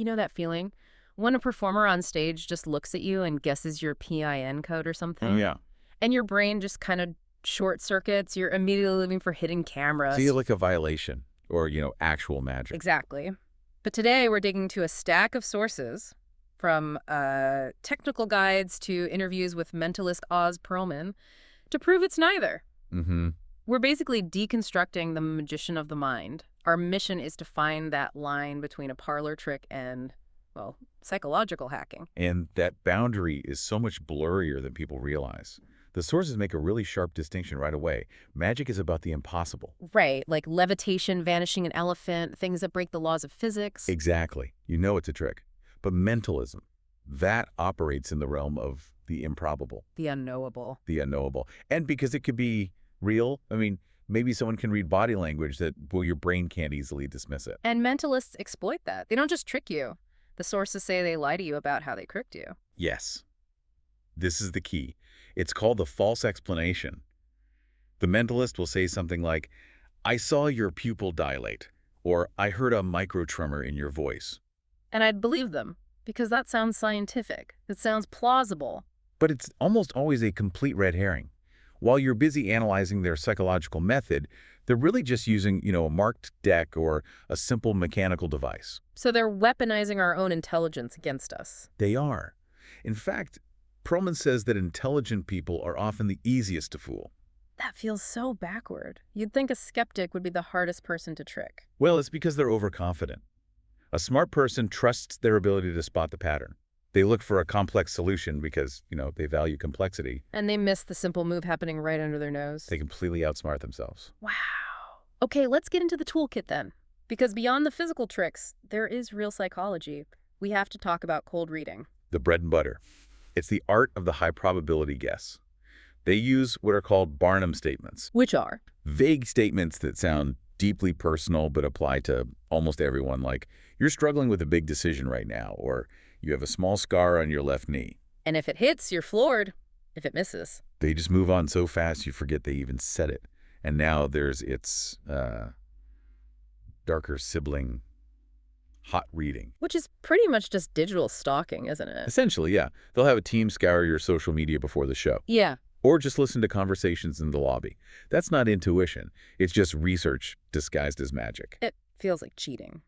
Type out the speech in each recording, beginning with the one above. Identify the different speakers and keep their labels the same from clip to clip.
Speaker 1: You know that feeling? When a performer on stage just looks at you and guesses your PIN code or
Speaker 2: Oh,
Speaker 1: something,
Speaker 2: yeah.
Speaker 1: and your brain just kind of short circuits, you're immediately looking for hidden
Speaker 2: Feel
Speaker 1: cameras.
Speaker 2: like a violation or, actual magic.
Speaker 1: Exactly. But today we're digging into a stack of sources from technical guides to interviews with mentalist Oz Pearlman to prove it's neither.
Speaker 2: Mm-hmm.
Speaker 1: We're basically deconstructing the magician of the mind. Our mission is to find that line between a parlor trick and, well, psychological hacking.
Speaker 2: And that boundary is so much blurrier than people realize. The sources make a really sharp distinction right away. Magic is about the impossible.
Speaker 1: Right, like levitation, vanishing an elephant, things that break the laws of physics.
Speaker 2: Exactly. You know it's a trick. But mentalism, that operates in the realm of the improbable,
Speaker 1: The unknowable.
Speaker 2: the unknowable. And because it could be real, maybe someone can read body language that, well, your brain can't easily dismiss it.
Speaker 1: And mentalists exploit that. They don't just trick you. The sources say they lie to you about how they tricked you.
Speaker 2: Yes. This is the key. It's called the false explanation. The mentalist will say something like, I saw your pupil dilate, or I heard a microtremor in your voice.
Speaker 1: And I'd believe them, because that sounds scientific. It sounds plausible.
Speaker 2: But it's almost always a complete red herring. While you're busy analyzing their psychological method, they're really just using, a marked deck or a simple mechanical device.
Speaker 1: So they're weaponizing our own intelligence against us.
Speaker 2: They are. In fact, Pearlman says that intelligent people are often the easiest to fool.
Speaker 1: That feels so backward. You'd think a skeptic would be the hardest person to trick.
Speaker 2: Well, it's because they're overconfident. A smart person trusts their ability to spot the pattern. They look for a complex solution because, they value complexity.
Speaker 1: And they miss the simple move happening right under their nose.
Speaker 2: They completely outsmart themselves.
Speaker 1: Wow. Okay, let's get into the toolkit then. Because beyond the physical tricks, there is real psychology. We have to talk about cold reading.
Speaker 2: The bread and butter. It's the art of the high probability guess. They use what are called Barnum statements.
Speaker 1: Which are?
Speaker 2: Vague statements that sound deeply personal but apply to almost everyone, like, you're struggling with a big decision right now, or you have a small scar on your left knee.
Speaker 1: And if it hits, you're floored. If it misses.
Speaker 2: They just move on so fast you forget they even said it. And now there's its darker sibling, hot reading.
Speaker 1: Which is pretty much just digital stalking, isn't it?
Speaker 2: Essentially, yeah. They'll have a team scour your social media before the show.
Speaker 1: Yeah.
Speaker 2: Or just listen to conversations in the lobby. That's not intuition. It's just research disguised as magic.
Speaker 1: It feels like cheating.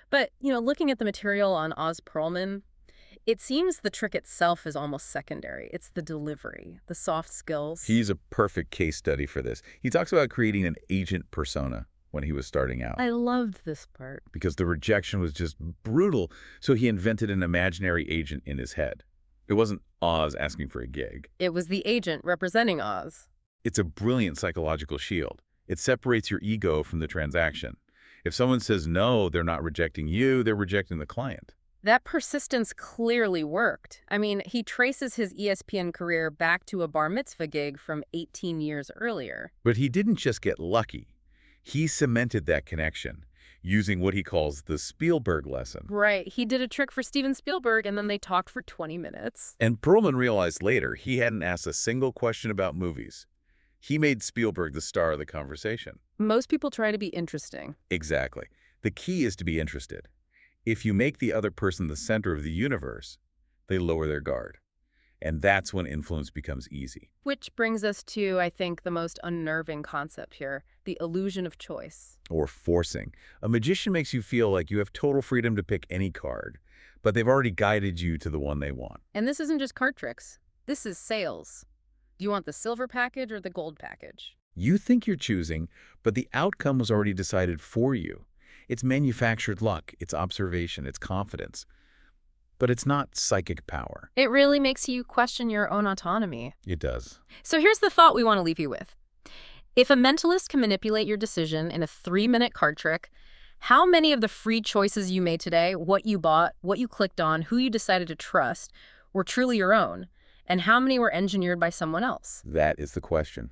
Speaker 1: But, looking at the material on Oz Pearlman, it seems the trick itself is almost secondary. It's the delivery, the soft skills.
Speaker 2: He's a perfect case study for this. He talks about creating an agent persona when he was starting out.
Speaker 1: I loved this part.
Speaker 2: Because the rejection was just brutal, so he invented an imaginary agent in his head. It wasn't Oz asking for a gig.
Speaker 1: It was the agent representing Oz.
Speaker 2: It's a brilliant psychological shield. It separates your ego from the transaction. If someone says no, they're not rejecting you, they're rejecting the client.
Speaker 1: That persistence clearly worked. He traces his ESPN career back to a bar mitzvah gig from 18 years earlier.
Speaker 2: But he didn't just get lucky. He cemented that connection using what he calls the Spielberg lesson.
Speaker 1: Right. He did a trick for Steven Spielberg, and then they talked for 20 minutes.
Speaker 2: And Pearlman realized later he hadn't asked a single question about movies. He made Spielberg the star of the conversation.
Speaker 1: Most people try to be interesting.
Speaker 2: Exactly. The key is to be interested. If you make the other person the center of the universe, they lower their guard. And that's when influence becomes easy.
Speaker 1: Which brings us to, I think, the most unnerving concept here, the illusion of choice.
Speaker 2: Or forcing. A magician makes you feel like you have total freedom to pick any card, but they've already guided you to the one they want.
Speaker 1: And this isn't just card tricks. This is sales. Do you want the silver package or the gold package?
Speaker 2: You think you're choosing, but the outcome was already decided for you. It's manufactured luck, it's observation, it's confidence. But it's not psychic power.
Speaker 1: It really makes you question your own autonomy.
Speaker 2: It does.
Speaker 1: So here's the thought we want to leave you with. If a mentalist can manipulate your decision in a 3-minute card trick, how many of the free choices you made today, what you bought, what you clicked on, who you decided to trust, were truly your own? And how many were engineered by someone else?
Speaker 2: That is the question.